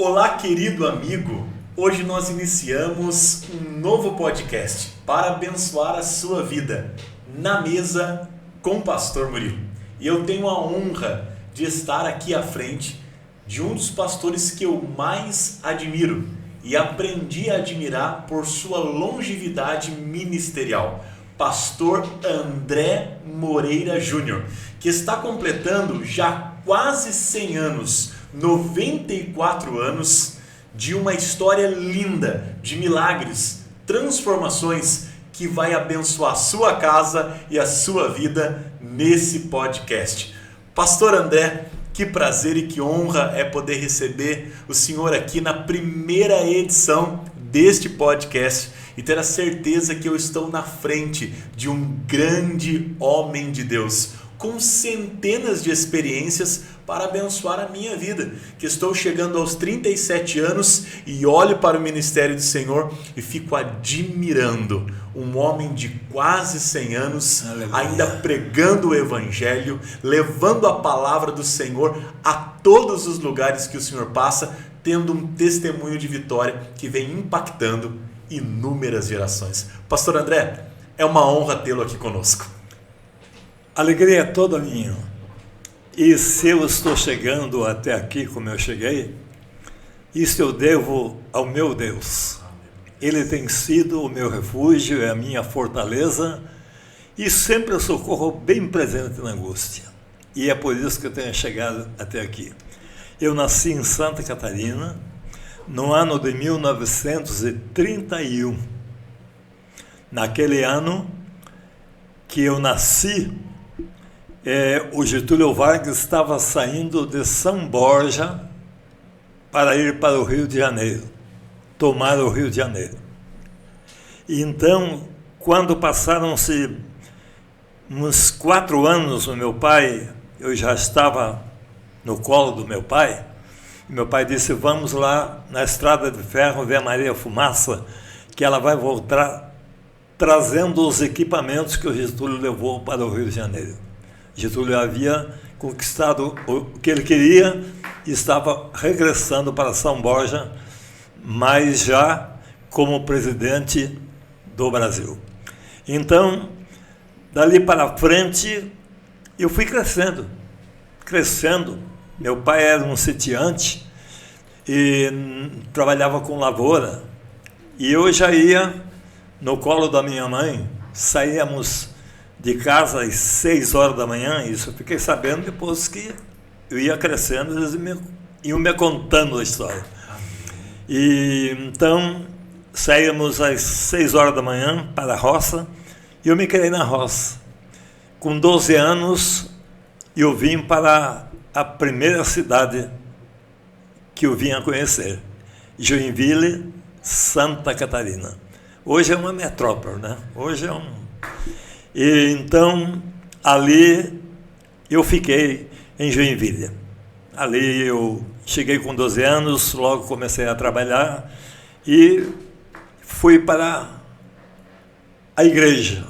Olá, querido amigo! Hoje nós iniciamos um novo podcast para abençoar a sua vida, Na Mesa com o Pastor Murilo. E eu tenho a honra de estar aqui à frente de um dos pastores que eu mais admiro e aprendi a admirar por sua longevidade ministerial, Pastor André Moreira Júnior, que está completando já quase 100 anos, 94 anos, de uma história linda, de milagres, transformações, que vai abençoar a sua casa e a sua vida nesse podcast. Pastor André, que prazer e que honra é poder receber o senhor aqui na primeira edição deste podcast e ter a certeza que eu estou na frente de um grande homem de Deus, com centenas de experiências para abençoar a minha vida, que estou chegando aos 37 anos e olho para o ministério do Senhor e fico admirando um homem de quase 100 anos, aleluia, ainda pregando o Evangelho, levando a palavra do Senhor a todos os lugares que o Senhor passa, tendo um testemunho de vitória que vem impactando inúmeras gerações. Pastor André, é uma honra tê-lo aqui conosco. Alegria é toda minha. E se eu estou chegando até aqui como eu cheguei, isso eu devo ao meu Deus. Ele tem sido o meu refúgio, é a minha fortaleza e sempre eu socorro bem presente na angústia. E é por isso que eu tenho chegado até aqui. Eu nasci em Santa Catarina no ano de 1931. Naquele ano que eu nasci, o Getúlio Vargas estava saindo de São Borja para ir para o Rio de Janeiro, tomar o Rio de Janeiro. E então, quando passaram-se uns 4 anos, o meu pai, eu já estava no colo do meu pai disse, vamos lá na estrada de ferro ver a Maria Fumaça, que ela vai voltar trazendo os equipamentos que o Getúlio levou para o Rio de Janeiro. Getúlio havia conquistado o que ele queria e estava regressando para São Borja, mas já como presidente do Brasil. Então, dali para frente, eu fui crescendo. Meu pai era um sitiante e trabalhava com lavoura. E eu já ia no colo da minha mãe, saíamos de casa às 6 horas da manhã, isso eu fiquei sabendo depois que eu ia crescendo, eles iam me contando a história. E então saímos às 6 horas da manhã para a roça, e eu me criei na roça. Com 12 anos, eu vim para a primeira cidade que eu vim a conhecer, Joinville, Santa Catarina. Hoje é uma metrópole, né? Hoje é E então, ali eu fiquei em Joinville. Ali eu cheguei com 12 anos, logo comecei a trabalhar e fui para a igreja.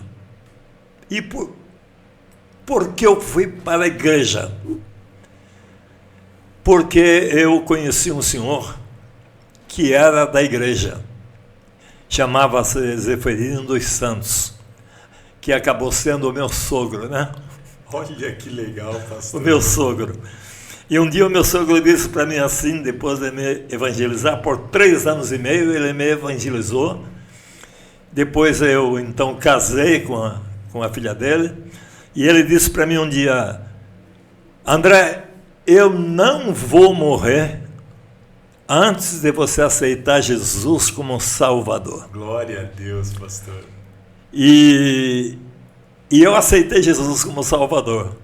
E por que eu fui para a igreja? Porque eu conheci um senhor que era da igreja, chamava-se Zeferino dos Santos, que acabou sendo o meu sogro, né? Olha que legal, pastor. O meu sogro. E um dia o meu sogro disse para mim assim, depois de me evangelizar, por 3 anos e meio ele me evangelizou. Depois eu então casei com a filha dele, e ele disse para mim um dia, André, eu não vou morrer antes de você aceitar Jesus como Salvador. Glória a Deus, pastor. E eu aceitei Jesus como Salvador.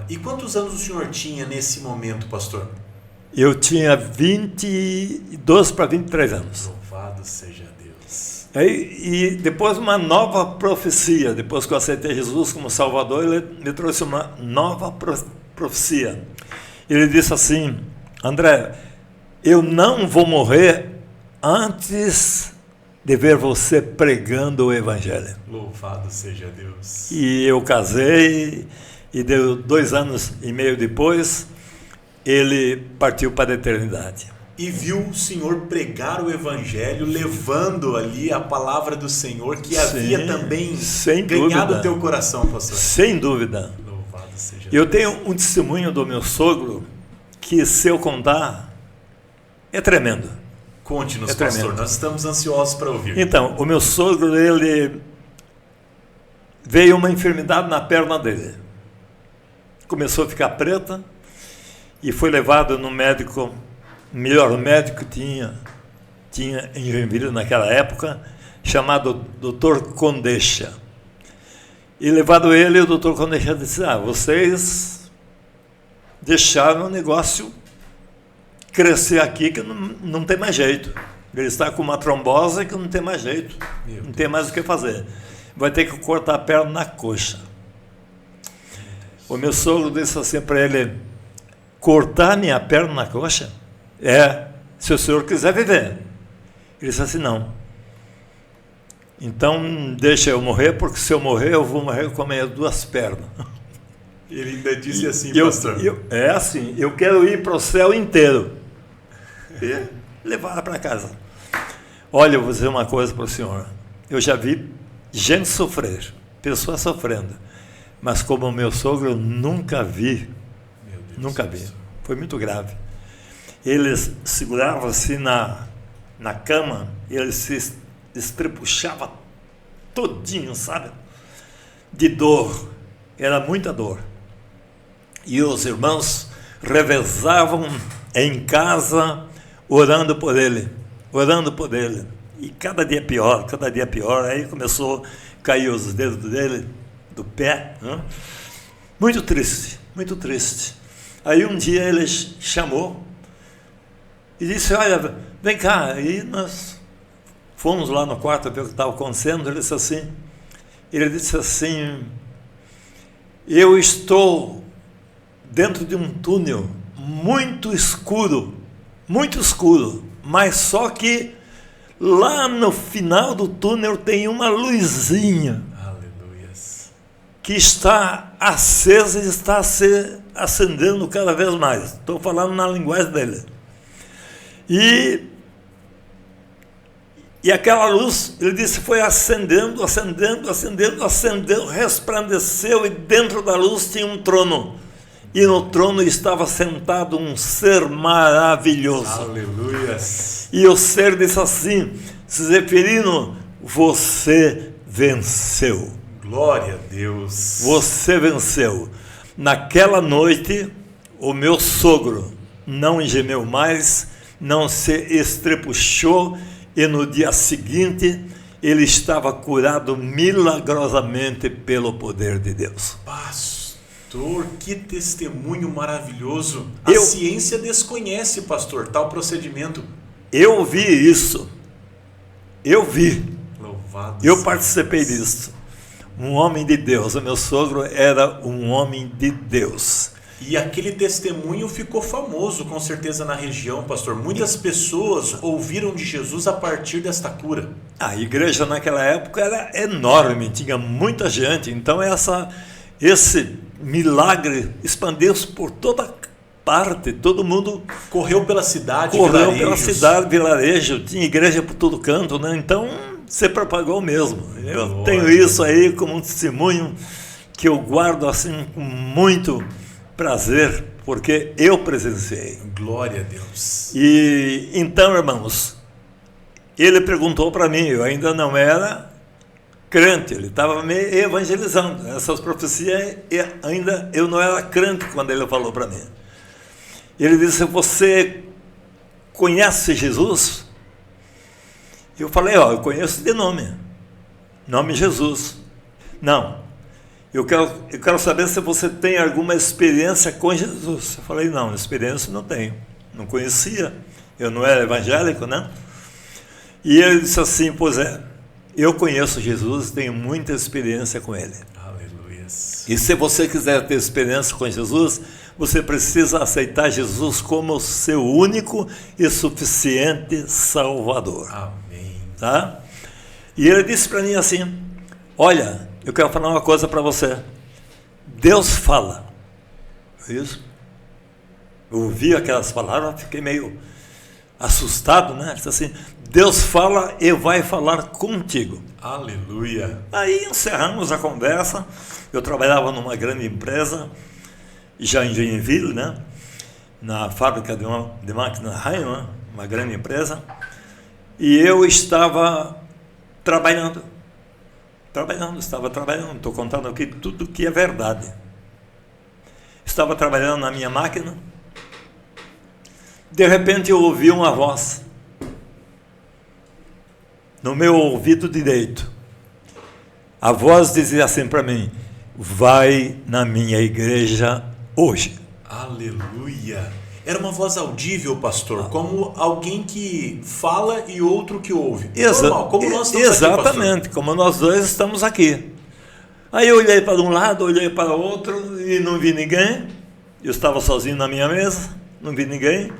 E quantos anos o senhor tinha nesse momento, pastor? Eu tinha 22 para 23 anos. Louvado seja Deus. E depois uma nova profecia, depois que eu aceitei Jesus como Salvador, ele me trouxe uma nova profecia. Ele disse assim, André, eu não vou morrer antes de ver você pregando o Evangelho. Louvado seja Deus. E eu casei, e deu 2 anos e meio depois, ele partiu para a eternidade. e viu o Senhor pregar o Evangelho, levando ali a palavra do Senhor, que havia também ganhado o teu coração, pastor. Sem dúvida. Louvado seja Eu Deus. tenho um testemunho do meu sogro que, se eu contar, é tremendo. Conte-nos, É tremendo. pastor, nós estamos ansiosos para ouvir. Então, o meu sogro, ele veio uma enfermidade na perna dele. Começou a ficar preta e foi levado no médico, melhor médico que tinha em Joinville naquela época, chamado Dr. Condeixa. E levado ele, o Dr. Condeixa disse: vocês deixaram o negócio crescer aqui que não tem mais jeito. Ele está com uma trombose que não tem mais jeito, não tem mais o que fazer. Vai ter que cortar a perna na coxa. O meu sogro disse assim para ele: cortar minha perna na coxa? Se o senhor quiser viver. Ele disse assim: não. Então deixa eu morrer, porque se eu morrer, eu vou morrer com as minhas duas pernas. Ele ainda disse assim, pastor. É assim, eu quero ir para o céu inteiro. E levar para casa. Olha, eu vou dizer uma coisa para o senhor. Eu já vi gente sofrer, pessoas sofrendo. Mas como o meu sogro, eu nunca vi. Meu Deus, nunca vi. Foi muito grave. Ele segurava assim na cama, e ele se estrepuchava todinho, sabe? De dor. Era muita dor. E os irmãos revezavam em casa, orando por ele. E cada dia pior. Aí começou a cair os dedos dele, do pé. Né? Muito triste. Aí um dia ele chamou e disse: olha, vem cá. E nós fomos lá no quarto ver o que estava acontecendo. Ele disse assim: eu estou dentro de um túnel muito escuro, mas só que lá no final do túnel tem uma luzinha. Aleluias. Que está acesa e está se acendendo cada vez mais. Estou falando na linguagem dele. E aquela luz, ele disse, foi acendendo, resplandeceu, e dentro da luz tinha um trono. E no trono estava sentado um ser maravilhoso. Aleluias. E o ser disse assim: Zeferino, você venceu. Glória a Deus. Você venceu. Naquela noite, o meu sogro não gemeu mais, não se estrepuchou, e no dia seguinte ele estava curado milagrosamente pelo poder de Deus. Pastor, que testemunho maravilhoso. A ciência desconhece, pastor, tal procedimento. Eu vi isso. Louvado. Eu participei disso. Um homem de Deus. O meu sogro era um homem de Deus. E aquele testemunho ficou famoso, com certeza, na região, pastor. Muitas pessoas ouviram de Jesus a partir desta cura. A igreja naquela época era enorme, tinha muita gente. Então esse milagre expandiu-se por toda parte. Todo mundo correu pela cidade, vilarejo. Tinha igreja por todo canto, né? Então se propagou mesmo. Eu tenho isso aí como um testemunho que eu guardo assim com muito prazer, porque eu presenciei. Glória a Deus. E então, irmãos, ele perguntou para mim, eu ainda não era crente, ele estava me evangelizando. Essas profecias, ainda eu não era crente quando ele falou para mim. Ele disse: você conhece Jesus? Eu falei: eu conheço de nome Jesus. Não. Eu quero saber se você tem alguma experiência com Jesus. Eu falei: não, experiência não tenho. Não conhecia. Eu não era evangélico, né? E ele disse assim: pois é, eu conheço Jesus, tenho muita experiência com ele. Aleluias. E se você quiser ter experiência com Jesus, você precisa aceitar Jesus como o seu único e suficiente Salvador. Amém. Tá? E ele disse para mim assim: olha, eu quero falar uma coisa para você. Deus fala. Isso. Eu ouvi aquelas palavras, fiquei meio assustado, né? Ele disse assim: Deus fala e vai falar contigo. Aleluia. Aí encerramos a conversa. Eu trabalhava numa grande empresa, já em Joinville, né? Na fábrica de máquina Heimann, uma grande empresa. E eu estava trabalhando, estou contando aqui tudo que é verdade. Estava trabalhando na minha máquina, de repente eu ouvi uma voz no meu ouvido direito. A voz dizia assim para mim: vai na minha igreja hoje. Aleluia. Era uma voz audível, pastor, como alguém que fala e outro que ouve. Normal, como nós estamos exatamente, aqui, como nós dois estamos aqui. Aí eu olhei para um lado, olhei para o outro e não vi ninguém. Eu estava sozinho na minha mesa, não vi ninguém.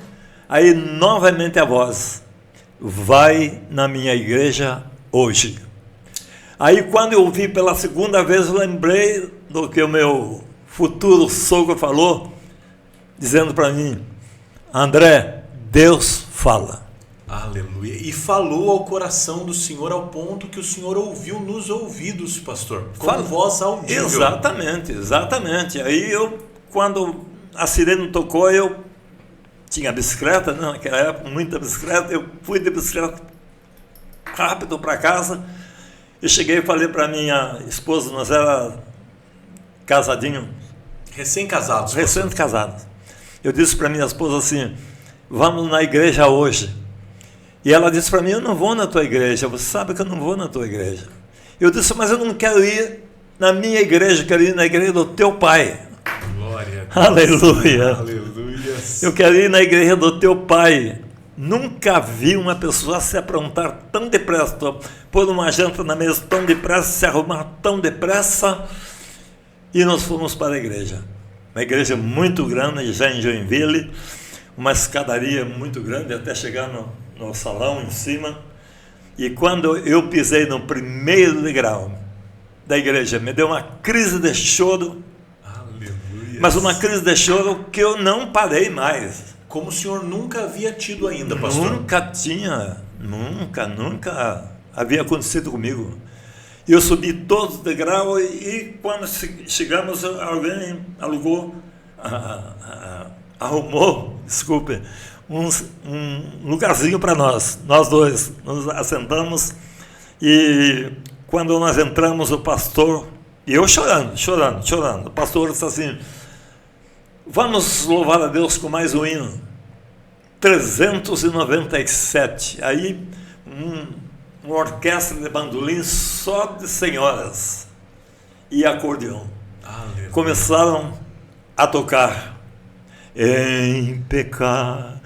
Aí novamente a voz: vai na minha igreja hoje. Aí quando eu ouvi pela segunda vez, eu lembrei do que o meu futuro sogro falou, dizendo para mim: André, Deus fala. Aleluia. E falou ao coração do Senhor ao ponto que o Senhor ouviu nos ouvidos, pastor, com voz audível. Exatamente. Aí eu, quando a sirene tocou, eu tinha bicicleta, né? Naquela época, muita bicicleta, eu fui de bicicleta rápido para casa e cheguei e falei para minha esposa, nós era casadinho. Recém-casados. Recém-casados. Eu disse para minha esposa assim: vamos na igreja hoje. E ela disse para mim: eu não vou na tua igreja, você sabe que eu não vou na tua igreja. Eu disse: mas eu não quero ir na minha igreja, quero ir na igreja do teu pai. Glória a Deus. Aleluia. Aleluia. Eu quero ir na igreja do teu pai. Nunca vi uma pessoa se aprontar tão depressa, pôr uma janta na mesa tão depressa, se arrumar tão depressa. E nós fomos para a igreja. Uma igreja muito grande, já em Joinville, uma escadaria muito grande até chegar no salão em cima. E quando eu pisei no primeiro degrau da igreja, me deu uma crise de choro. Aleluia. Mas uma crise de choro que eu não parei mais. Como o senhor nunca havia tido ainda, pastor? Nunca havia acontecido comigo. Eu subi todos os degraus e quando chegamos, alguém arrumou um lugarzinho para nós dois, nos assentamos, e quando nós entramos, o pastor, e eu chorando, o pastor disse assim: vamos louvar a Deus com mais um hino, 397, aí uma orquestra de bandolim só de senhoras e acordeão. Aleluia. Começaram a tocar: em pecado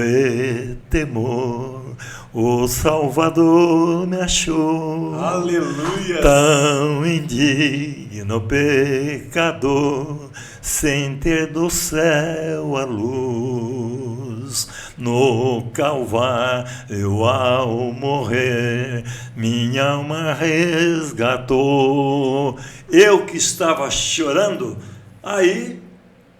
e temor, o Salvador me achou. Aleluia. Tão indigno pecador, sem ter do céu a luz. No Calvário ao morrer, minha alma resgatou. Eu que estava chorando, aí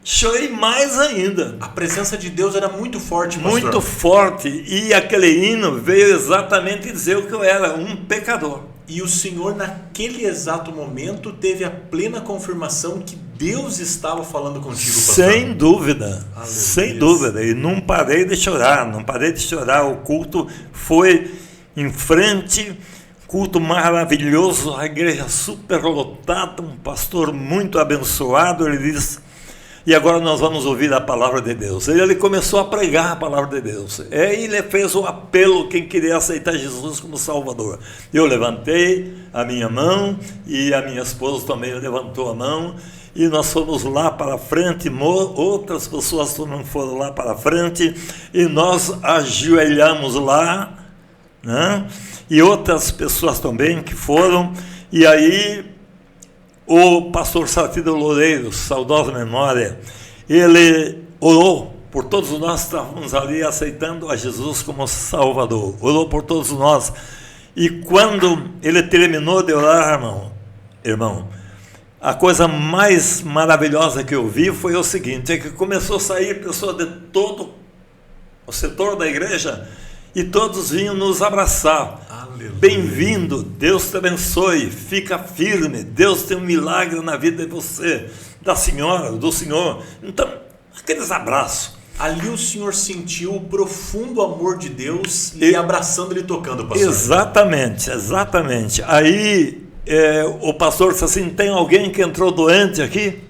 chorei mais ainda. A presença de Deus era muito forte, pastor. Muito forte. E aquele hino veio exatamente dizer o que eu era, um pecador. E o senhor, naquele exato momento, teve a plena confirmação que Deus estava falando contigo, pastor. Sem dúvida. Aleluia. Sem dúvida. E não parei de chorar. O culto foi em frente, culto maravilhoso, a igreja super lotada, um pastor muito abençoado. Ele disse: e agora nós vamos ouvir a palavra de Deus. Ele começou a pregar a palavra de Deus. Ele fez o apelo, quem queria aceitar Jesus como Salvador. Eu levantei a minha mão e a minha esposa também levantou a mão. E nós fomos lá para frente, outras pessoas também foram lá para frente. E nós ajoelhamos lá, né? E outras pessoas também que foram. E aí o pastor Satídio Loureiro, saudosa memória, ele orou por todos nós que estávamos ali aceitando a Jesus como Salvador. Orou por todos nós. E quando ele terminou de orar, irmão, a coisa mais maravilhosa que eu vi foi o seguinte: é que começou a sair pessoas de todo o setor da igreja, e todos vinham nos abraçar. Aleluia. Bem-vindo, Deus te abençoe, fica firme, Deus tem um milagre na vida de você, da senhora, do senhor. Então, aqueles abraços. Ali o senhor sentiu o profundo amor de Deus lhe abraçando e lhe tocando, pastor. Exatamente, exatamente. Aí o pastor disse assim: tem alguém que entrou doente aqui?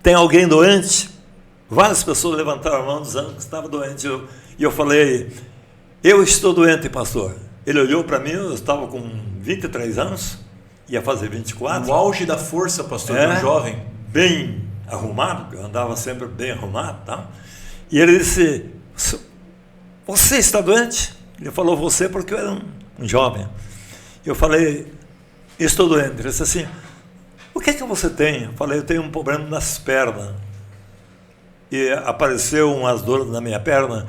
Tem alguém doente? Várias pessoas levantaram a mão dizendo que estava doente. E eu falei: eu estou doente, pastor. Ele olhou para mim, eu estava com 23 anos, ia fazer 24. No auge da força, pastor, de um jovem. Bem arrumado, eu andava sempre bem arrumado, tá? E ele disse: você está doente? Ele falou: você, porque eu era um jovem. Eu falei: estou doente. Ele disse assim: o que é que você tem? Eu falei: eu tenho um problema nas pernas. E apareceu umas dores na minha perna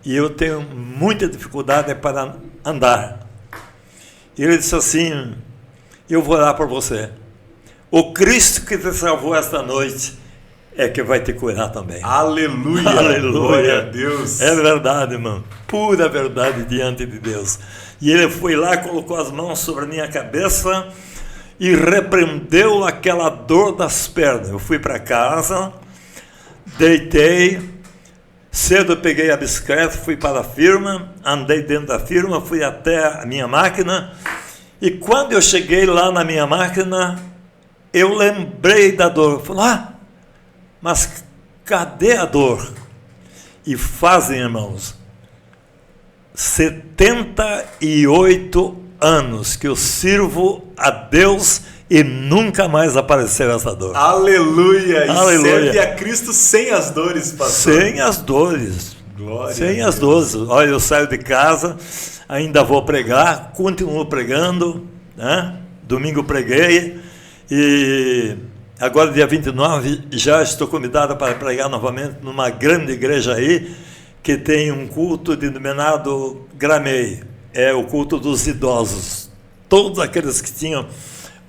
e eu tenho muita dificuldade para andar. E ele disse assim: eu vou orar por você. O Cristo que te salvou esta noite é que vai te curar também. Aleluia! Aleluia! Glória a Deus! É verdade, irmão. Pura verdade diante de Deus. E ele foi lá, colocou as mãos sobre a minha cabeça e repreendeu aquela dor das pernas. Eu fui para casa, deitei, cedo eu peguei a bicicleta, fui para a firma, andei dentro da firma, fui até a minha máquina, e quando eu cheguei lá na minha máquina, eu lembrei da dor. Eu falei: mas cadê a dor? E fazem, irmãos, 78 anos que eu sirvo a Deus e nunca mais apareceu essa dor. Aleluia! Aleluia. E serve a Cristo sem as dores, pastor. Sem as dores. Glória sem a as Deus. dores. Olha, eu saio de casa, ainda vou pregar, continuo pregando, né? Domingo preguei, e agora dia 29 já estou convidado para pregar novamente numa grande igreja aí, que tem um culto denominado Gramei, é o culto dos idosos. Todos aqueles que tinham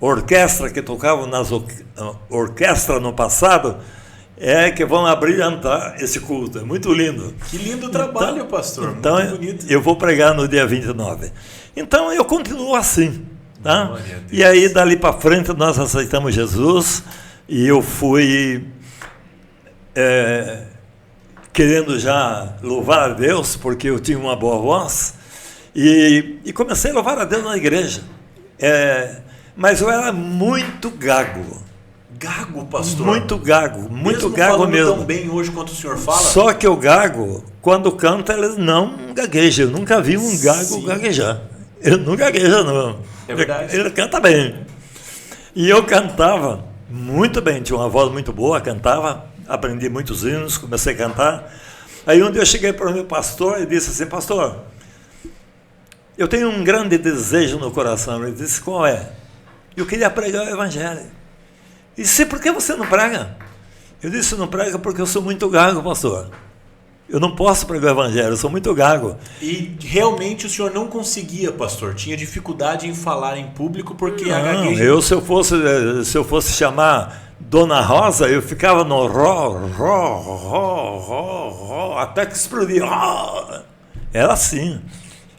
orquestra, que tocavam nas orquestras no passado, que vão abrilhantar esse culto. É muito lindo. Que lindo trabalho, pastor. Então, muito bonito. Eu vou pregar no dia 29. Então, eu continuo assim. Tá? Glória a Deus. E aí, dali para frente, nós aceitamos Jesus, e eu fui querendo já louvar a Deus, porque eu tinha uma boa voz, e comecei a louvar a Deus na igreja. Mas eu era muito gago. Gago, pastor? Muito gago, muito mesmo gago mesmo. Tão bem hoje quanto o senhor fala? Só que o gago, quando canta, ele não gagueja. Eu nunca vi um gago Sim. gaguejar. Ele não gagueja, não. É verdade. Ele canta bem. E eu cantava muito bem, tinha uma voz muito boa, cantava, aprendi muitos hinos, comecei a cantar. Aí um dia eu cheguei para o meu pastor e disse assim: pastor, eu tenho um grande desejo no coração. Ele disse: qual é? Eu queria pregar o evangelho. E disse: por que você não prega? Eu disse: não prega porque eu sou muito gago, pastor. Eu não posso pregar o evangelho, eu sou muito gago. E realmente o senhor não conseguia, pastor? Tinha dificuldade em falar em público porque a Não, gagueja... se eu fosse chamar Dona Rosa, eu ficava no ró, até que explodia. Era assim.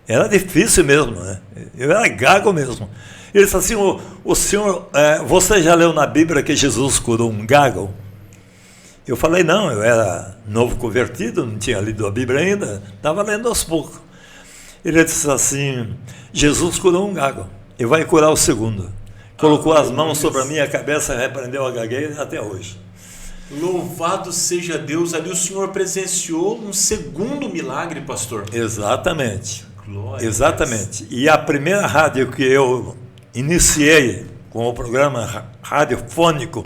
Era difícil mesmo, né? Eu era gago mesmo. Ele disse assim: o senhor, você já leu na Bíblia que Jesus curou um gago? Eu falei: não, eu era novo convertido, não tinha lido a Bíblia ainda, estava lendo aos poucos. Ele disse assim: Jesus curou um gago e vai curar o segundo. Colocou as mãos sobre a minha cabeça, repreendeu a gagueira até hoje. Louvado seja Deus, ali o senhor presenciou um segundo milagre, pastor. Exatamente. Glória Exatamente. E a primeira rádio que eu iniciei com o programa radiofônico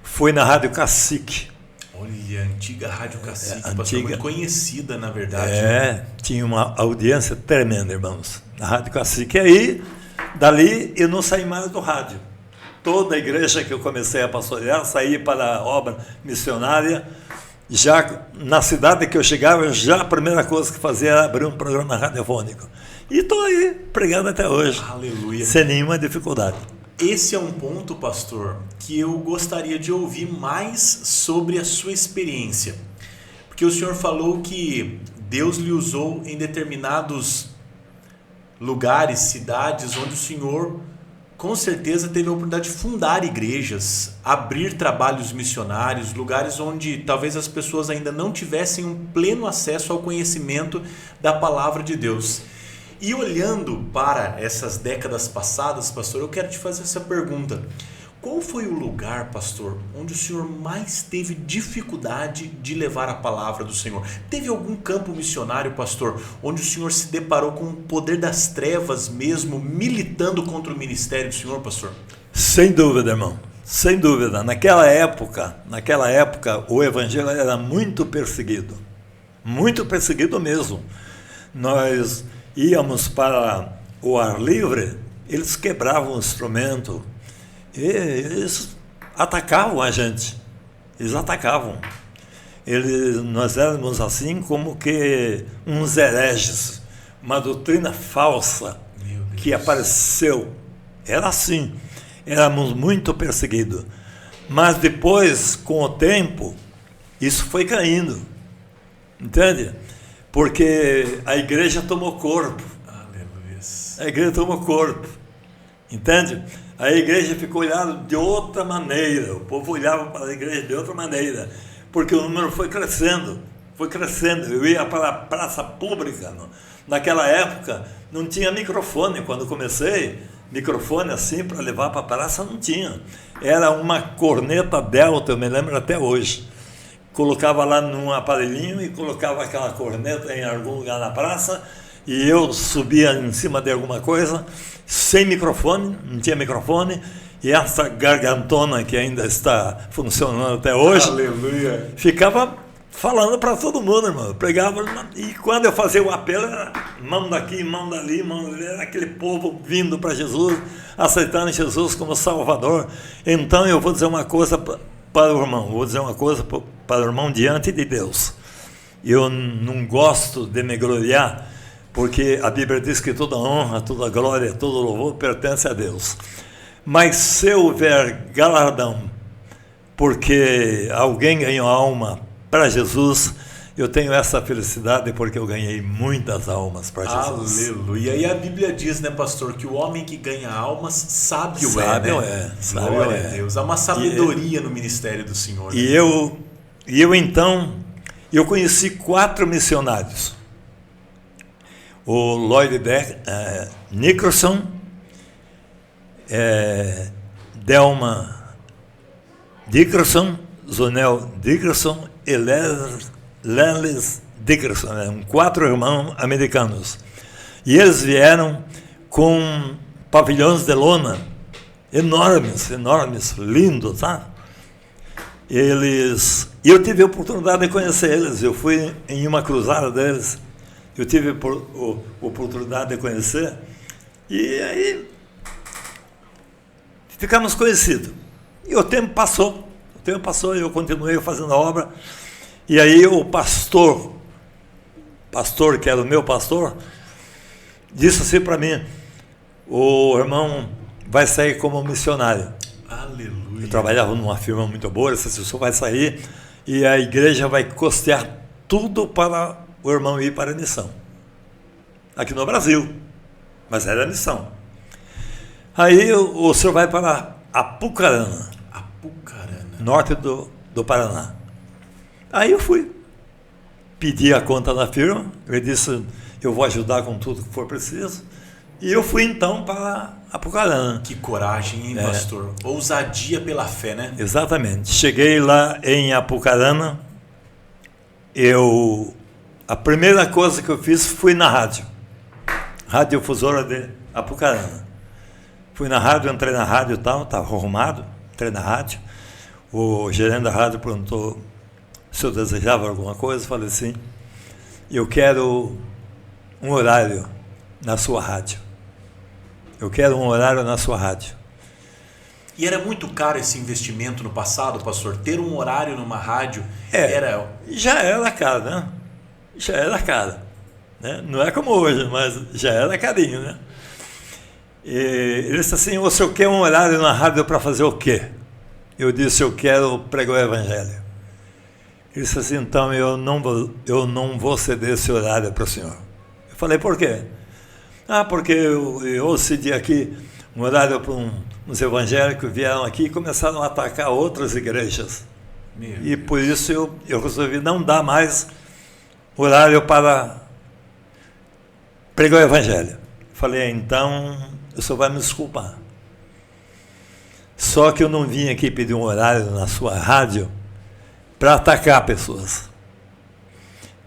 foi na Rádio Cacique. Olha, antiga Rádio Cacique, pastor, antiga. muito conhecida, na verdade. Tinha uma audiência tremenda, irmãos, na Rádio Cacique. E aí, dali, eu não saí mais do rádio. Toda a igreja que eu comecei a pastorear, saí para a obra missionária. Já na cidade que eu chegava, já a primeira coisa que fazia era abrir um programa radiofônico. E estou aí, pregando até hoje. Aleluia. Sem nenhuma dificuldade. Esse é um ponto, pastor, que eu gostaria de ouvir mais sobre a sua experiência. Porque o senhor falou que Deus lhe usou em determinados lugares, cidades, onde o senhor com certeza teve a oportunidade de fundar igrejas, abrir trabalhos missionários, lugares onde talvez as pessoas ainda não tivessem um pleno acesso ao conhecimento da palavra de Deus. E olhando para essas décadas passadas, pastor, eu quero te fazer essa pergunta. Qual foi o lugar, pastor, onde o senhor mais teve dificuldade de levar a palavra do Senhor? Teve algum campo missionário, pastor, onde o senhor se deparou com o poder das trevas mesmo, militando contra o ministério do senhor, pastor? Sem dúvida, irmão. Sem dúvida. Naquela época, o evangelho era muito perseguido mesmo. Nós íamos para o ar livre, eles quebravam o instrumento, e eles atacavam a gente. Nós éramos assim como que uns hereges, uma doutrina falsa que apareceu. Era assim, éramos muito perseguidos. Mas depois, com o tempo, isso foi caindo, entende? Porque a igreja tomou corpo. Aleluia. A igreja tomou corpo, entende? A igreja ficou olhando de outra maneira, o povo olhava para a igreja de outra maneira, porque o número foi crescendo. Eu ia para a praça pública, naquela época não tinha microfone, quando comecei, microfone assim para levar para a praça não tinha, era uma corneta Delta, eu me lembro até hoje, colocava lá num aparelhinho e colocava aquela corneta em algum lugar na praça, e eu subia em cima de alguma coisa, sem microfone, não tinha microfone, e essa gargantona que ainda está funcionando até hoje, aleluia, ficava falando para todo mundo, irmão. Eu pregava, e quando eu fazia o apelo, era mão daqui, mão dali, era aquele povo vindo para Jesus, aceitando Jesus como Salvador. Então eu vou dizer uma coisa para o irmão, diante de Deus. Eu não gosto de me gloriar, porque a Bíblia diz que toda honra, toda glória, todo louvor pertence a Deus. Mas se houver galardão, porque alguém ganhou alma para Jesus, eu tenho essa felicidade porque eu ganhei muitas almas para Jesus. Aleluia. E a Bíblia diz, né, pastor, que o homem que ganha almas, sábio é. Glória a Deus. Há uma sabedoria no ministério do Senhor. E eu então, conheci 4 missionários. O Lloyd Nicholson, Delma Dickerson, Zonel Dickerson e Lenles Dickerson, 4 irmãos americanos. E eles vieram com pavilhões de lona, enormes, lindos, tá? E eu tive a oportunidade de conhecer eles, eu fui em uma cruzada deles, eu tive a oportunidade de conhecer, e aí ficamos conhecidos. E o tempo passou, eu continuei fazendo a obra, e aí o pastor que era o meu pastor, disse assim para mim: o irmão vai sair como missionário. Aleluia. Eu trabalhava numa firma muito boa, ele disse: o senhor vai sair e a igreja vai custear tudo para o irmão ir para a missão. Aqui no Brasil, mas era a missão. Aí o senhor vai para Apucarana, norte do Paraná. Aí eu fui, pedi a conta na firma, ele disse: eu vou ajudar com tudo que for preciso. E eu fui então para Apucarana. Que coragem, hein, pastor? Ousadia pela fé, né? Exatamente. Cheguei lá em Apucarana, a primeira coisa que eu fiz foi na rádio Difusora de Apucarana. Fui na rádio, entrei na rádio e tal, estava arrumado, entrei na rádio. O gerente da rádio perguntou se eu desejava alguma coisa. Falei assim: eu quero um horário na sua rádio. E era muito caro esse investimento no passado, pastor? Ter um horário numa rádio já era caro, né? Já era caro, né? Não é como hoje, mas já era carinho, né? E ele disse assim: o senhor quer um horário na rádio para fazer o quê? Eu disse: eu quero pregar o evangelho. Ele disse assim, então eu não vou ceder esse horário para o senhor. Eu falei, por quê? Porque eu cedi aqui um horário para uns evangélicos que vieram aqui e começaram a atacar outras igrejas. E por isso eu resolvi não dar mais horário para pregar o evangelho. Falei, então o senhor vai me desculpar. Só que eu não vim aqui pedir um horário na sua rádio para atacar pessoas.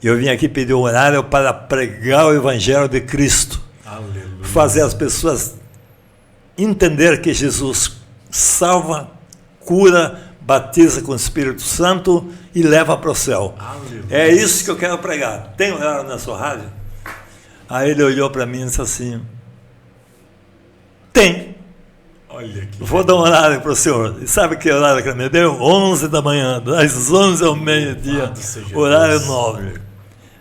Eu vim aqui pedir um horário para pregar o evangelho de Cristo. Aleluia. Fazer as pessoas entender que Jesus salva, cura, batiza com o Espírito Santo e leva para o céu. Aleluia. É isso que eu quero pregar. Tem horário na sua rádio? Aí ele olhou para mim e disse assim, tem. Olha que vou dar um horário para o senhor. E sabe que horário que ele me deu? 11 da manhã, das 11 ao meio-dia, horário nobre.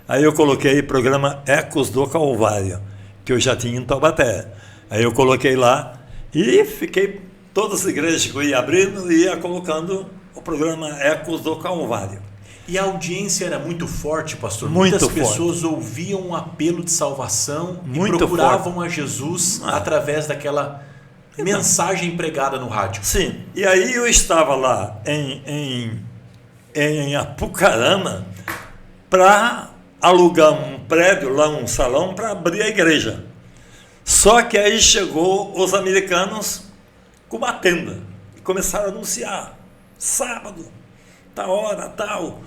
Aí eu coloquei o programa Ecos do Calvário, que eu já tinha em Taubaté. Aí eu coloquei lá e fiquei, todas as igrejas que eu ia abrindo, ia colocando o programa Ecos do Calvário. E a audiência era muito forte, pastor? Muitas pessoas ouviam um apelo de salvação muito e procuravam forte. A Jesus através daquela mensagem pregada no rádio. Sim, e aí eu estava lá em Apucarana para alugar um prédio, lá um salão, para abrir a igreja. Só que aí chegou os americanos com uma tenda e começaram a anunciar, sábado, tal hora, tal,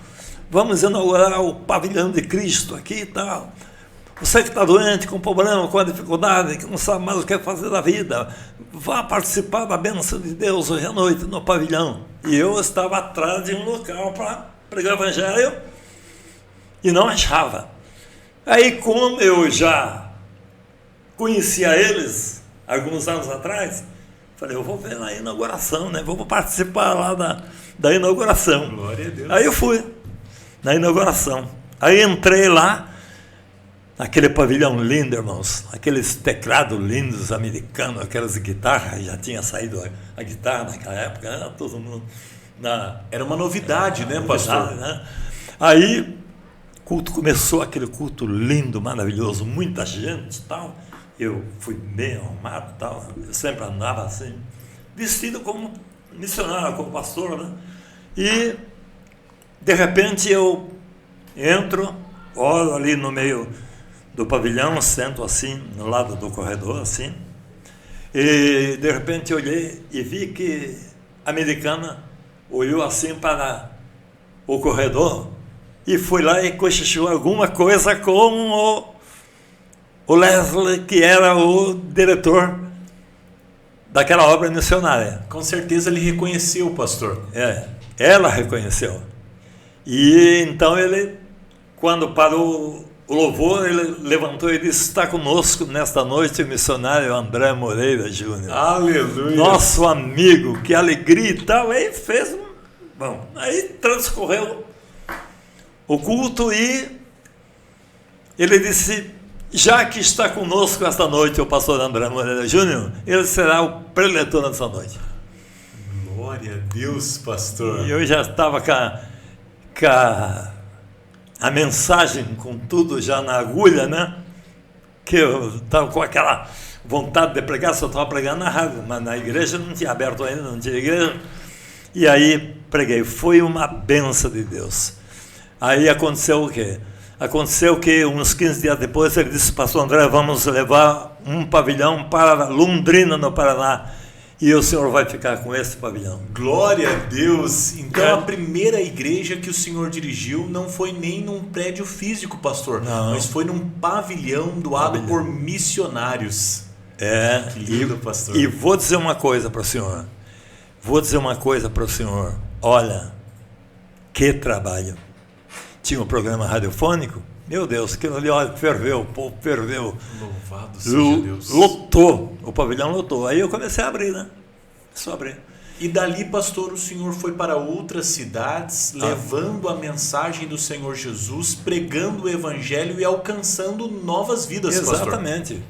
vamos inaugurar o pavilhão de Cristo aqui e tal. Você que está doente, com problema, com a dificuldade, que não sabe mais o que fazer da vida, vá participar da bênção de Deus hoje à noite no pavilhão. E eu estava atrás de um local para pregar o evangelho e não achava. Aí, como eu já conhecia eles alguns anos atrás, falei, eu vou ver na inauguração, né? Vou participar lá da inauguração. Glória a Deus. Aí eu fui na inauguração. Aí entrei lá, aquele pavilhão lindo, irmãos, aqueles teclados lindos americanos, aquelas guitarras, já tinha saído a guitarra naquela época, né? Todo mundo era uma novidade, né, pastor? Né? Aí culto começou, aquele culto lindo, maravilhoso, muita gente e tal. Eu fui bem arrumado e tal, eu sempre andava assim, vestido como missionário, como pastor, né? E de repente eu entro, olho ali no meio do pavilhão, sento assim, no lado do corredor, assim, e de repente olhei e vi que a americana olhou assim para o corredor e foi lá e cochichou alguma coisa com o Leslie, que era o diretor daquela obra missionária. Com certeza ele reconheceu, pastor. Ela reconheceu. E então ele, quando parou o louvor, ele levantou e disse, está conosco nesta noite o missionário André Moreira Júnior. Aleluia! Nosso amigo, que alegria e tal. Aí fez, bom, aí transcorreu o culto e ele disse, já que está conosco esta noite o pastor André Moreira Júnior, ele será o preletor nessa noite. Glória a Deus, pastor. E eu já estava com a mensagem, com tudo já na agulha, né? Que eu estava com aquela vontade de pregar, só estava pregando na rádio, mas na igreja não tinha aberto ainda, não tinha igreja. E aí preguei, foi uma bênção de Deus. Aí aconteceu o quê? Aconteceu que uns 15 dias depois ele disse, pastor André, vamos levar um pavilhão para Londrina, no Paraná, e o senhor vai ficar com esse pavilhão. Glória a Deus! Então a primeira igreja que o senhor dirigiu não foi nem num prédio físico, pastor, não, mas foi num pavilhão doado por missionários. Que lindo, pastor. E vou dizer uma coisa para o senhor, olha, que trabalho. Tinha um programa radiofônico, meu Deus, aquilo ali, olha, ferveu, o povo ferveu. Louvado seja Deus. Lotou, o pavilhão lotou. Aí eu comecei a abrir, né? Só abrir. E dali, pastor, o senhor foi para outras cidades, levando a mensagem do Senhor Jesus, pregando o evangelho e alcançando novas vidas, pastor. Exatamente.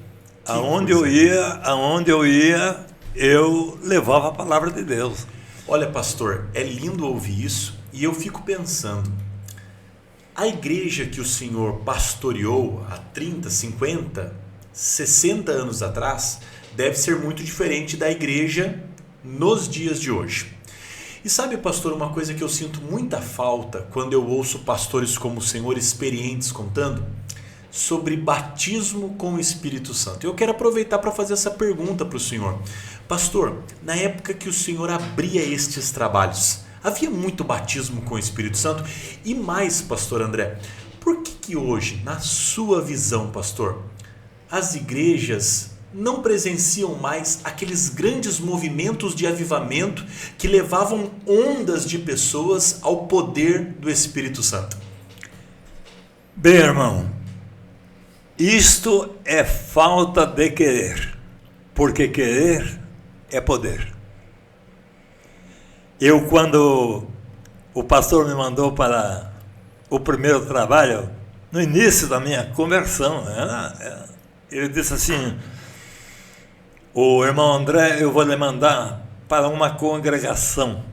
Aonde eu ia, eu levava a palavra de Deus. Olha, pastor, é lindo ouvir isso, e eu fico pensando, A igreja que o senhor pastoreou há 30, 50, 60 anos atrás deve ser muito diferente da igreja nos dias de hoje. E sabe, pastor, uma coisa que eu sinto muita falta quando eu ouço pastores como o senhor experientes contando sobre batismo com o Espírito Santo. Eu quero aproveitar para fazer essa pergunta para o senhor. Pastor, na época que o senhor abria estes trabalhos, havia muito batismo com o Espírito Santo? E mais, pastor André, por que hoje, na sua visão, pastor, as igrejas não presenciam mais aqueles grandes movimentos de avivamento que levavam ondas de pessoas ao poder do Espírito Santo? Bem, irmão, isto é falta de querer, porque querer é poder. Eu, quando o pastor me mandou para o primeiro trabalho, no início da minha conversão, ele disse assim: o irmão André, eu vou lhe mandar para uma congregação.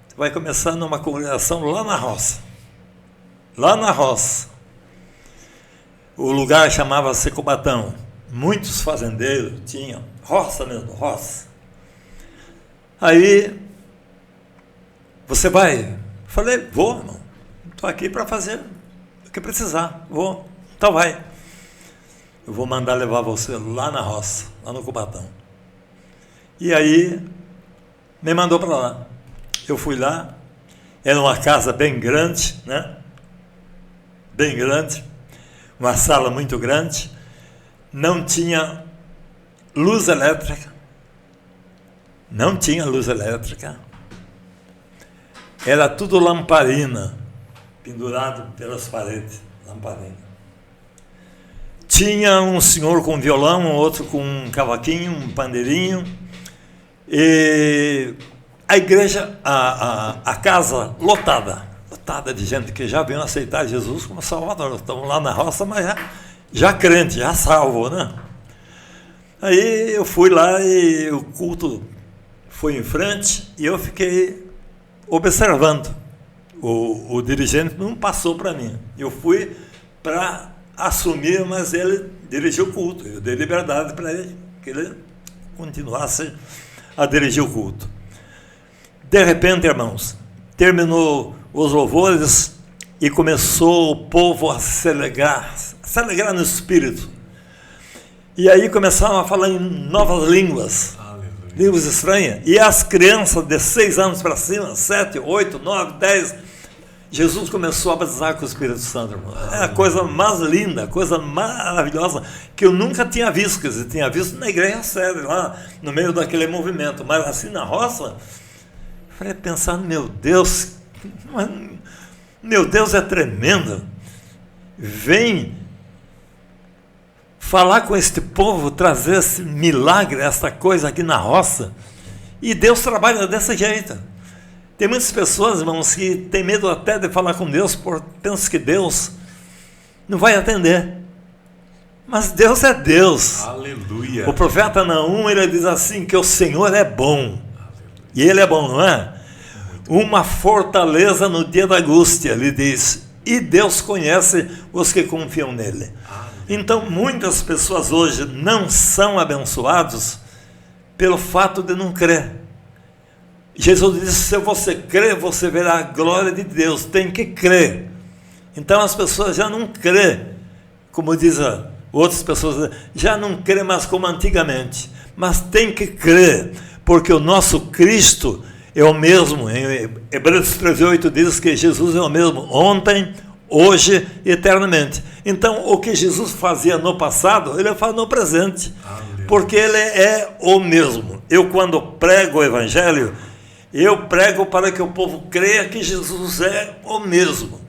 Você vai começar numa congregação lá na roça. Lá na roça. O lugar chamava-se Cubatão. Muitos fazendeiros tinham, roça mesmo, roça. Aí, você vai? Falei, vou, irmão. Estou aqui para fazer o que precisar. Vou. Então vai. Eu vou mandar levar você lá na roça, lá no Cubatão. E aí, me mandou para lá. Eu fui lá. Era uma casa bem grande, né? Bem grande. Uma sala muito grande, não tinha luz elétrica, era tudo lamparina, pendurado pelas paredes, lamparina. Tinha um senhor com violão, um outro com um cavaquinho, um pandeirinho, e a igreja, a casa lotada de gente que já veio aceitar Jesus como Salvador. Estamos lá na roça, mas já crente, já salvo, né? Aí eu fui lá e o culto foi em frente e eu fiquei observando. O dirigente não passou para mim. Eu fui para assumir, mas ele dirigiu o culto. Eu dei liberdade para ele, que ele continuasse a dirigir o culto. De repente, irmãos, terminou os louvores e começou o povo a se alegrar no espírito. E aí começaram a falar em novas línguas, línguas estranhas. E as crianças de 6 anos para cima, 7, 8, 9, 10, Jesus começou a batizar com o Espírito Santo, irmão. É a coisa mais linda, a coisa maravilhosa que eu nunca tinha visto. Quer dizer, tinha visto na igreja séria, lá no meio daquele movimento, mas assim na roça, falei pensando, meu Deus é tremendo. Vem falar com este povo, trazer esse milagre, essa coisa aqui na roça. E Deus trabalha desse jeito. Tem muitas pessoas, irmãos, que têm medo até de falar com Deus, pensam que Deus não vai atender. Mas Deus é Deus. Aleluia. O profeta Naum, ele diz assim, que o Senhor é bom. Aleluia. E ele é bom, não é? Uma fortaleza no dia da angústia, ele diz, e Deus conhece os que confiam nele. Então, muitas pessoas hoje não são abençoados pelo fato de não crer. Jesus disse, se você crer, você verá a glória de Deus, tem que crer. Então, as pessoas já não crê, como dizem outras pessoas, já não crê mais como antigamente, mas tem que crer, porque o nosso Cristo é o mesmo. Em Hebreus 13:8 diz que Jesus é o mesmo ontem, hoje e eternamente. Então, o que Jesus fazia no passado, ele faz no presente. Aleluia. Porque ele é o mesmo. Eu, quando prego o Evangelho, eu prego para que o povo creia que Jesus é o mesmo.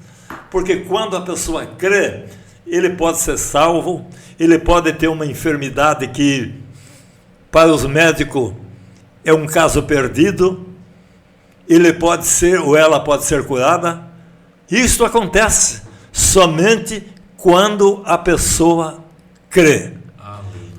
Porque quando a pessoa crê, ele pode ser salvo, ele pode ter uma enfermidade que, para os médicos, é um caso perdido, ele pode ser, ou ela pode ser curada. Isso acontece somente quando a pessoa crê.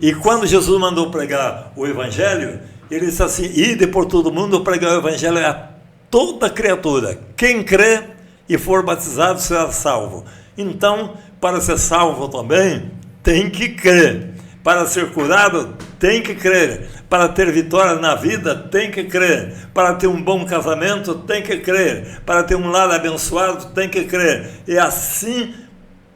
E quando Jesus mandou pregar o Evangelho, ele disse assim, ide por todo mundo pregar o Evangelho a toda criatura. Quem crê e for batizado, será salvo. Então, para ser salvo também, tem que crer. Para ser curado, tem que crer. Para ter vitória na vida, tem que crer. Para ter um bom casamento, tem que crer. Para ter um lar abençoado, tem que crer. E assim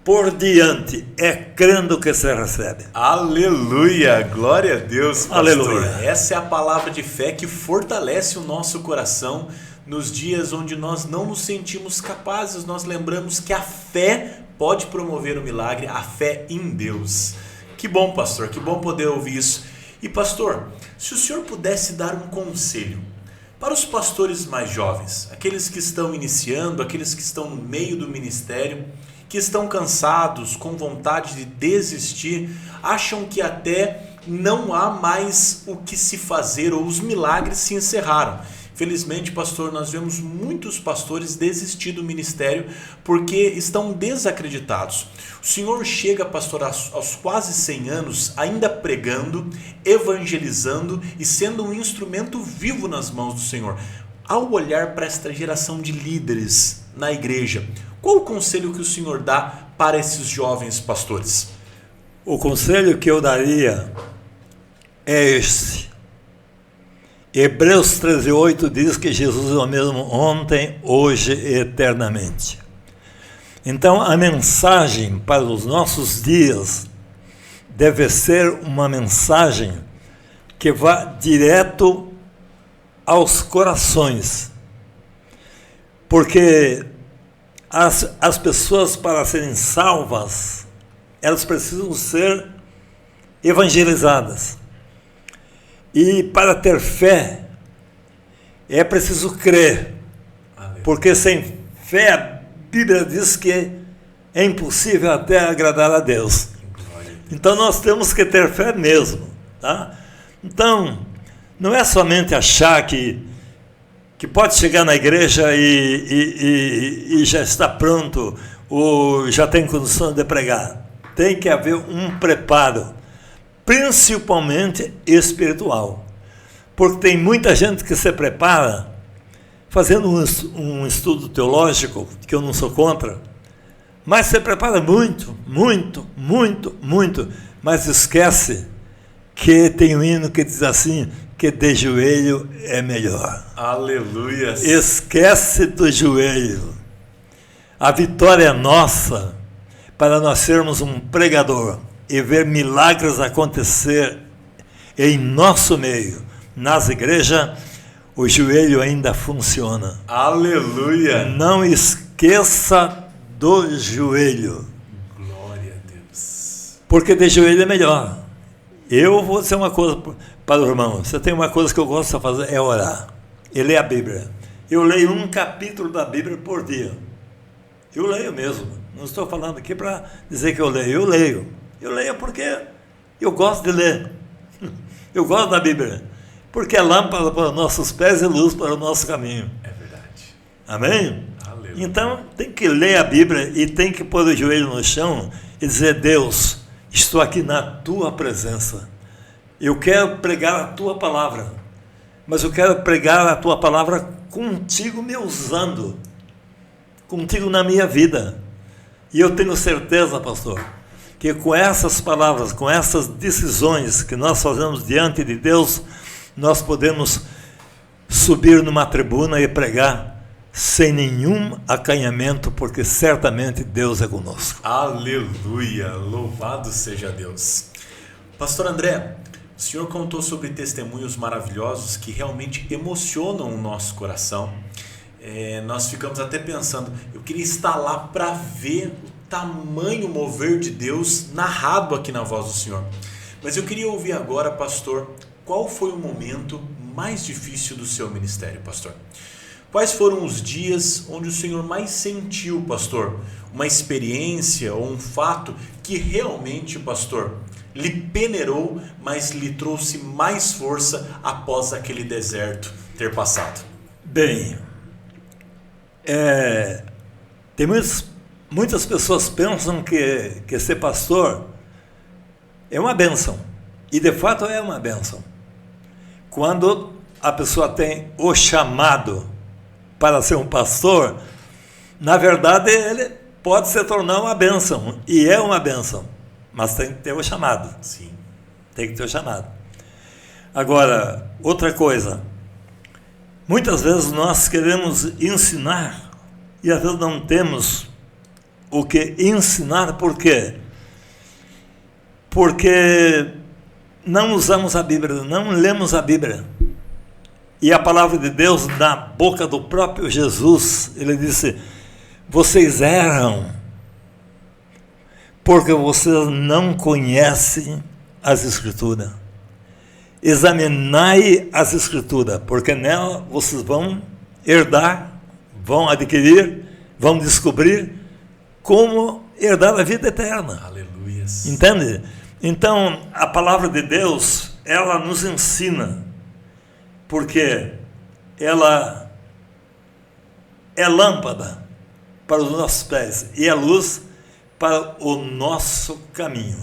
por diante, é crendo que se recebe. Aleluia! Glória a Deus, pastor. Aleluia. Essa é a palavra de fé que fortalece o nosso coração nos dias onde nós não nos sentimos capazes. Nós lembramos que a fé pode promover o milagre, a fé em Deus. Que bom, pastor, que bom poder ouvir isso. E pastor, se o senhor pudesse dar um conselho para os pastores mais jovens, aqueles que estão iniciando, aqueles que estão no meio do ministério, que estão cansados, com vontade de desistir, acham que até não há mais o que se fazer ou os milagres se encerraram. Felizmente, pastor, nós vemos muitos pastores desistir do ministério porque estão desacreditados. O senhor chega, pastor, aos quase 100 anos, ainda pregando, evangelizando e sendo um instrumento vivo nas mãos do Senhor. Ao olhar para esta geração de líderes na igreja, qual o conselho que o senhor dá para esses jovens pastores? O conselho que eu daria é este. Hebreus 13:8 diz que Jesus é o mesmo ontem, hoje e eternamente. Então, a mensagem para os nossos dias deve ser uma mensagem que vá direto aos corações. Porque as pessoas, para serem salvas, elas precisam ser evangelizadas. E para ter fé, é preciso crer. Aleluia. Porque sem fé, a Bíblia diz que é impossível até agradar a Deus. Então nós temos que ter fé mesmo. Tá? Então, não é somente achar que pode chegar na igreja e já está pronto, ou já tem condição de pregar. Tem que haver um preparo, principalmente espiritual. Porque tem muita gente que se prepara fazendo um estudo teológico, que eu não sou contra, mas se prepara muito, mas esquece que tem um hino que diz assim, que de joelho é melhor. Aleluia. Esquece do joelho. A vitória é nossa para nós sermos um pregador e ver milagres acontecer em nosso meio. Nas igrejas, o joelho ainda funciona. Aleluia. Não esqueça do joelho. Glória a Deus. Porque de joelho é melhor. Eu vou dizer uma coisa para o irmão. Você tem uma coisa que eu gosto de fazer, é orar. E ler a Bíblia. Eu leio um capítulo da Bíblia por dia. Eu leio mesmo. Não estou falando aqui para dizer que eu leio. Eu leio. Eu leio porque eu gosto de ler. Eu gosto da Bíblia. Porque é lâmpada para os nossos pés e luz para o nosso caminho. É verdade. Amém? Aleluia. Então, tem que ler a Bíblia e tem que pôr o joelho no chão e dizer, Deus, estou aqui na tua presença. Eu quero pregar a tua palavra. Mas eu quero pregar a tua palavra contigo me usando. Contigo na minha vida. E eu tenho certeza, pastor, que com essas palavras, com essas decisões que nós fazemos diante de Deus, nós podemos subir numa tribuna e pregar sem nenhum acanhamento, porque certamente Deus é conosco. Aleluia, louvado seja Deus. Pastor André, o senhor contou sobre testemunhos maravilhosos que realmente emocionam o nosso coração. Nós ficamos até pensando, eu queria estar lá para ver o tamanho mover de Deus narrado aqui na voz do Senhor. Mas eu queria ouvir agora, pastor, qual foi o momento mais difícil do seu ministério, pastor? Quais foram os dias onde o Senhor mais sentiu, pastor, uma experiência ou um fato que realmente, pastor, lhe peneirou, mas lhe trouxe mais força após aquele deserto ter passado? Bem, tem muitas pessoas pensam que ser pastor é uma bênção, e de fato é uma bênção. Quando a pessoa tem o chamado para ser um pastor, na verdade, ele pode se tornar uma bênção, e é uma bênção, mas tem que ter o chamado. Sim. Tem que ter o chamado. Agora, outra coisa, muitas vezes nós queremos ensinar, e às vezes não temos o que ensinar. Por quê? Porque não usamos a Bíblia, não lemos a Bíblia. E a palavra de Deus, na boca do próprio Jesus, ele disse: vocês erram, porque vocês não conhecem as Escrituras. Examinai as Escrituras, porque nela vocês vão herdar, vão adquirir, vão descobrir como herdar a vida eterna. Aleluia. Entende? Então, a palavra de Deus, ela nos ensina, porque ela é lâmpada para os nossos pés e é luz para o nosso caminho.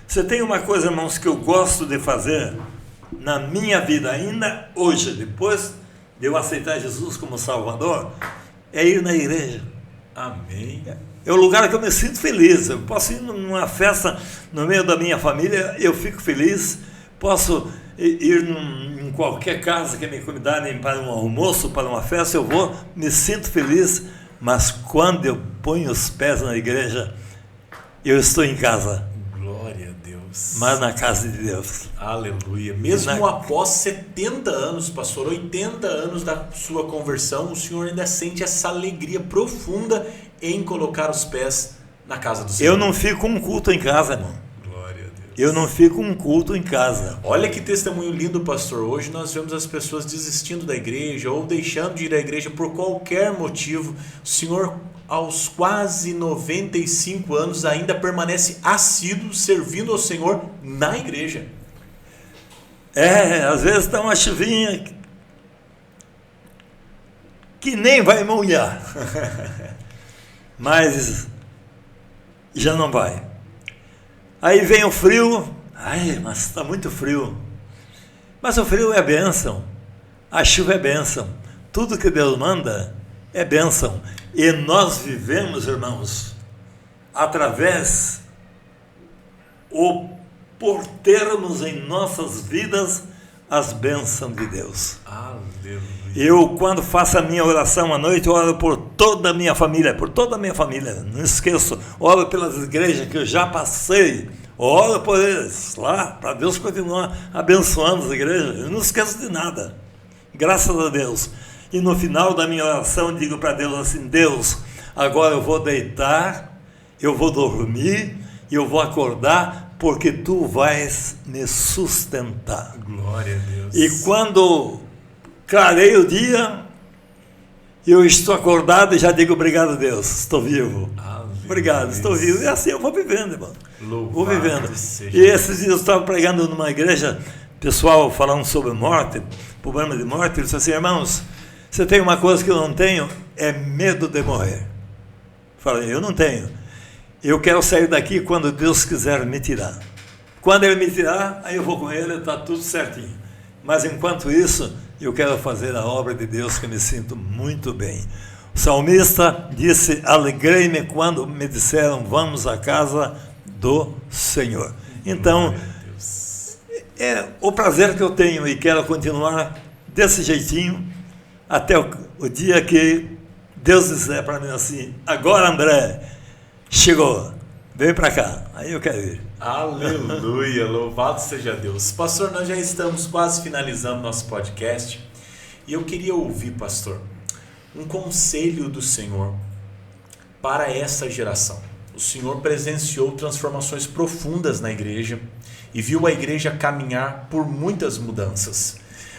Você tem uma coisa, irmãos, que eu gosto de fazer na minha vida, ainda hoje, depois de eu aceitar Jesus como Salvador, é ir na igreja. Amém. É o lugar que eu me sinto feliz. Eu posso ir numa festa no meio da minha família, eu fico feliz. Posso ir em qualquer casa que me convidarem para um almoço, para uma festa, eu vou, me sinto feliz. Mas quando eu ponho os pés na igreja, eu estou em casa. Glória a Deus. Mas na casa de Deus. Aleluia. Mesmo após 70 anos, pastor, 80 anos da sua conversão, o senhor ainda sente essa alegria profunda em colocar os pés na casa do Senhor. Eu não fico um culto em casa, irmão. Glória a Deus. Eu não fico um culto em casa. Olha que testemunho lindo, pastor. Hoje nós vemos as pessoas desistindo da igreja ou deixando de ir à igreja por qualquer motivo. O senhor, aos quase 95 anos, ainda permanece assíduo, servindo ao Senhor na igreja. Às vezes está uma chuvinha que nem vai molhar. Mas já não vai. Aí vem o frio. Mas está muito frio. Mas o frio é bênção. A chuva é bênção. Tudo que Deus manda é bênção. E nós vivemos, irmãos, através por termos em nossas vidas as bênçãos de Deus. Aleluia. Eu, quando faço a minha oração à noite, oro por toda a minha família, não esqueço, oro pelas igrejas que eu já passei, oro por eles lá, para Deus continuar abençoando as igrejas, eu não esqueço de nada, graças a Deus. E no final da minha oração, digo para Deus assim: Deus, agora eu vou deitar, eu vou dormir, eu vou acordar, porque Tu vais me sustentar. Glória a Deus. E quando clarei o dia, eu estou acordado e já digo: obrigado, Deus, estou vivo. Obrigado, estou vivo. E assim eu vou vivendo, irmão. Vou vivendo. E esses dias eu estava pregando numa igreja, pessoal falando sobre morte, problema de morte. Ele disse assim: irmãos, você tem uma coisa que eu não tenho, é medo de morrer. Falei: eu não tenho. Eu quero sair daqui quando Deus quiser me tirar. Quando Ele me tirar, aí eu vou com Ele, está tudo certinho. Mas enquanto isso, eu quero fazer a obra de Deus, que me sinto muito bem. O salmista disse: alegrei-me quando me disseram, vamos à casa do Senhor. Então, é o prazer que eu tenho e quero continuar desse jeitinho até o dia que Deus disser para mim assim: agora, André, chegou, vem para cá. Aí eu quero ir. Aleluia, louvado seja Deus. Pastor, nós já estamos quase finalizando nosso podcast e eu queria ouvir, pastor, um conselho do Senhor para essa geração. O Senhor presenciou transformações profundas na igreja e viu a igreja caminhar por muitas mudanças.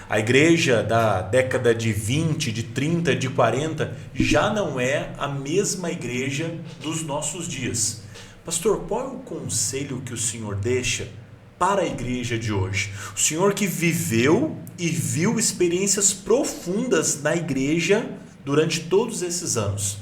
A igreja da década de 20, de 30, de 40 já não é a mesma igreja dos nossos dias. Pastor, qual é o conselho que o Senhor deixa para a igreja de hoje? O Senhor que viveu e viu experiências profundas na igreja durante todos esses anos.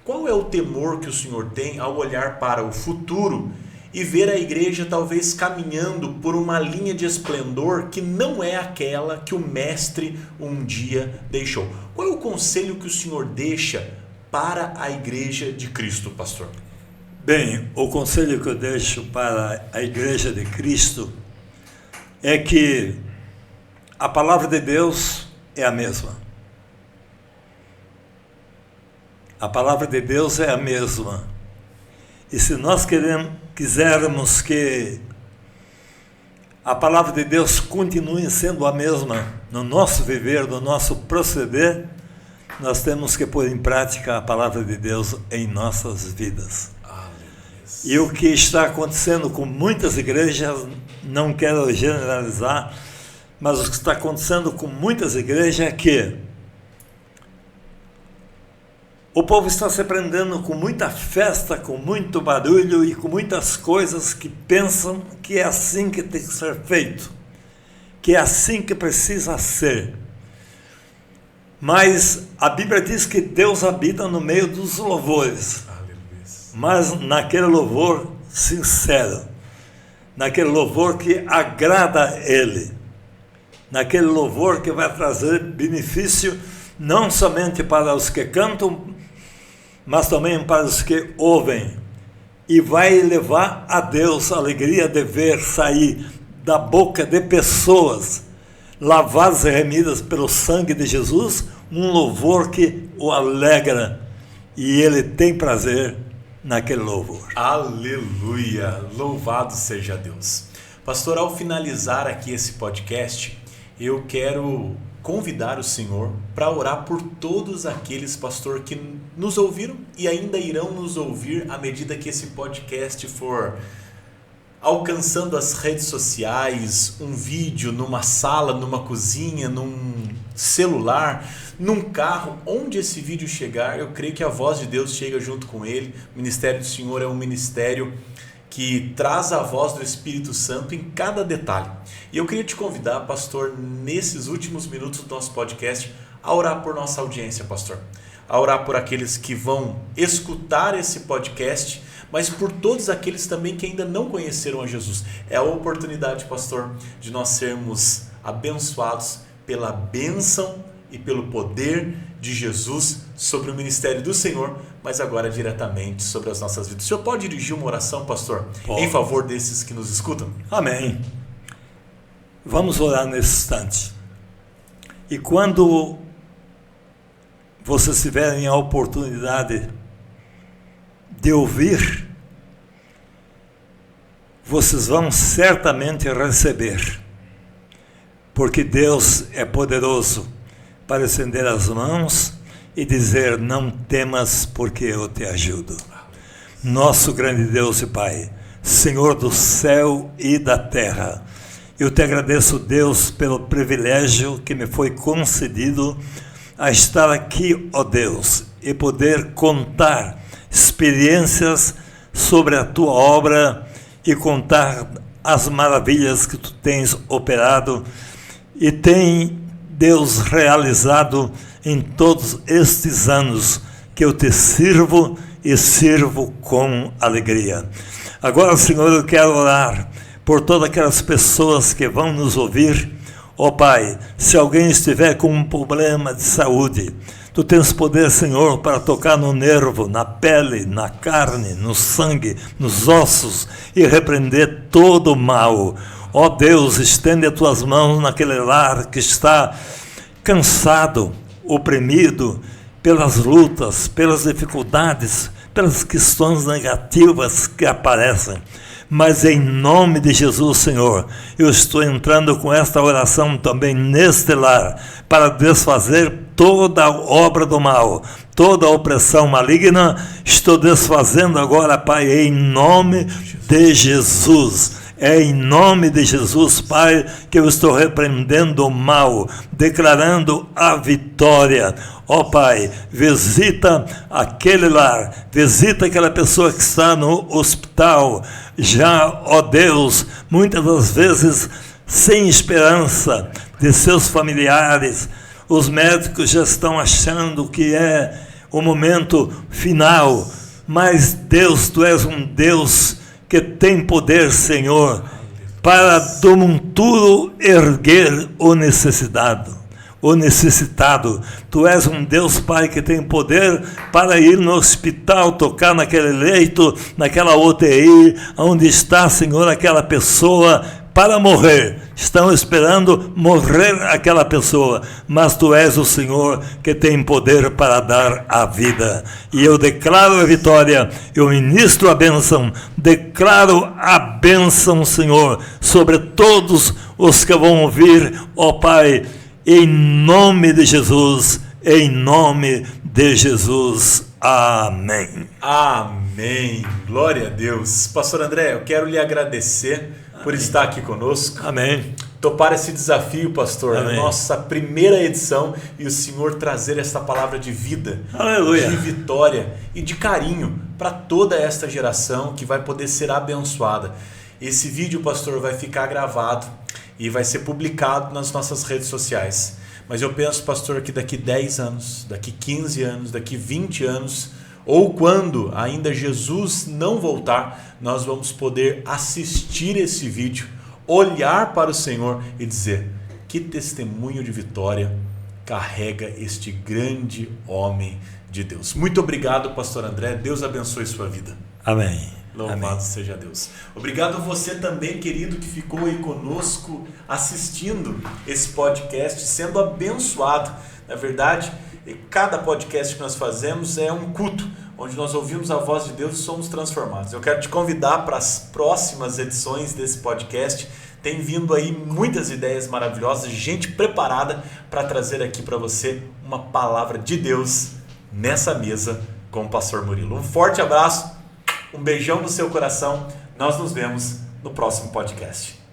Qual é o temor que o Senhor tem ao olhar para o futuro e ver a igreja talvez caminhando por uma linha de esplendor que não é aquela que o mestre um dia deixou? Qual é o conselho que o Senhor deixa para a Igreja de Cristo, pastor? Bem, o conselho que eu deixo para a Igreja de Cristo é que a palavra de Deus é a mesma. A palavra de Deus é a mesma. E se nós quisermos que a palavra de Deus continue sendo a mesma no nosso viver, no nosso proceder, nós temos que pôr em prática a palavra de Deus em nossas vidas. E o que está acontecendo com muitas igrejas, não quero generalizar, mas o que está acontecendo com muitas igrejas é que o povo está se prendendo com muita festa, com muito barulho e com muitas coisas que pensam que é assim que tem que ser feito, que é assim que precisa ser. Mas a Bíblia diz que Deus habita no meio dos louvores, mas naquele louvor sincero, naquele louvor que agrada a Ele, naquele louvor que vai trazer benefício não somente para os que cantam, mas também para os que ouvem, e vai levar a Deus a alegria de ver sair da boca de pessoas lavadas e remidas pelo sangue de Jesus, um louvor que o alegra, e ele tem prazer naquele louvor. Aleluia! Louvado seja Deus. Pastor, ao finalizar aqui esse podcast, eu quero convidar o Senhor para orar por todos aqueles, pastor, que nos ouviram e ainda irão nos ouvir à medida que esse podcast for alcançando as redes sociais, um vídeo numa sala, numa cozinha, num celular, num carro, onde esse vídeo chegar, eu creio que a voz de Deus chega junto com ele. O ministério do Senhor é um ministério que traz a voz do Espírito Santo em cada detalhe. E eu queria te convidar, pastor, nesses últimos minutos do nosso podcast, a orar por nossa audiência, pastor. A orar por aqueles que vão escutar esse podcast, mas por todos aqueles também que ainda não conheceram a Jesus. É a oportunidade, pastor, de nós sermos abençoados pela bênção e pelo poder de Jesus sobre o ministério do Senhor, mas agora diretamente sobre as nossas vidas. O senhor pode dirigir uma oração, pastor, em favor desses que nos escutam? Amém. Vamos orar nesse instante. E quando vocês tiverem a oportunidade de ouvir, vocês vão certamente receber, porque Deus é poderoso para estender as mãos e dizer: não temas, porque eu te ajudo. Nosso grande Deus e Pai, Senhor do céu e da terra, eu te agradeço, Deus, pelo privilégio que me foi concedido a estar aqui, ó Deus, e poder contar experiências sobre a tua obra e contar as maravilhas que tu tens operado e tem, Deus, realizado em todos estes anos que eu te sirvo e sirvo com alegria. Agora, Senhor, eu quero orar por todas aquelas pessoas que vão nos ouvir. Ó Pai, se alguém estiver com um problema de saúde, tu tens poder, Senhor, para tocar no nervo, na pele, na carne, no sangue, nos ossos e repreender todo o mal. Ó Deus, estende as tuas mãos naquele lar que está cansado, oprimido pelas lutas, pelas dificuldades, pelas questões negativas que aparecem. Mas em nome de Jesus, Senhor, eu estou entrando com esta oração também neste lar, para desfazer toda a obra do mal, toda a opressão maligna. Estou desfazendo agora, Pai, em nome de Jesus. É em nome de Jesus, Pai, que eu estou repreendendo o mal, declarando a vitória. Ó Pai, visita aquele lar, visita aquela pessoa que está no hospital, já, ó Deus, muitas das vezes sem esperança de seus familiares. Os médicos já estão achando que é o momento final, mas Deus, tu és um Deus que tem poder, Senhor, para do monturo erguer o necessitado. o necessitado. Tu és um Deus, Pai, que tem poder para ir no hospital, tocar naquele leito, naquela UTI, onde está, Senhor, aquela pessoa para morrer. Estão esperando morrer aquela pessoa, mas Tu és o Senhor que tem poder para dar a vida. E eu declaro a vitória, eu ministro a bênção, declaro a bênção, Senhor, sobre todos os que vão ouvir, ó Pai, em nome de Jesus, em nome de Jesus. Amém. Amém. Glória a Deus. Pastor André, eu quero lhe agradecer por estar aqui conosco. Amém. Topar esse desafio, pastor, Amém. a nossa primeira edição, e o Senhor trazer essa palavra de vida, Aleluia. de vitória e de carinho para toda esta geração que vai poder ser abençoada. Esse vídeo, pastor, vai ficar gravado e vai ser publicado nas nossas redes sociais. Mas eu penso, pastor, que daqui 10 anos, daqui 15 anos, daqui 20 anos, ou quando ainda Jesus não voltar, nós vamos poder assistir esse vídeo, olhar para o Senhor e dizer: que testemunho de vitória carrega este grande homem de Deus. Muito obrigado, pastor André. Deus abençoe sua vida. Amém. Louvado Amém. seja Deus. Obrigado a você também, querido, que ficou aí conosco assistindo esse podcast, sendo abençoado. Na verdade, cada podcast que nós fazemos é um culto, onde nós ouvimos a voz de Deus e somos transformados. Eu quero te convidar para as próximas edições desse podcast. Tem vindo aí muitas ideias maravilhosas, gente preparada para trazer aqui para você uma palavra de Deus nessa mesa com o pastor Murilo. Um forte abraço, um beijão no seu coração. Nós nos vemos no próximo podcast.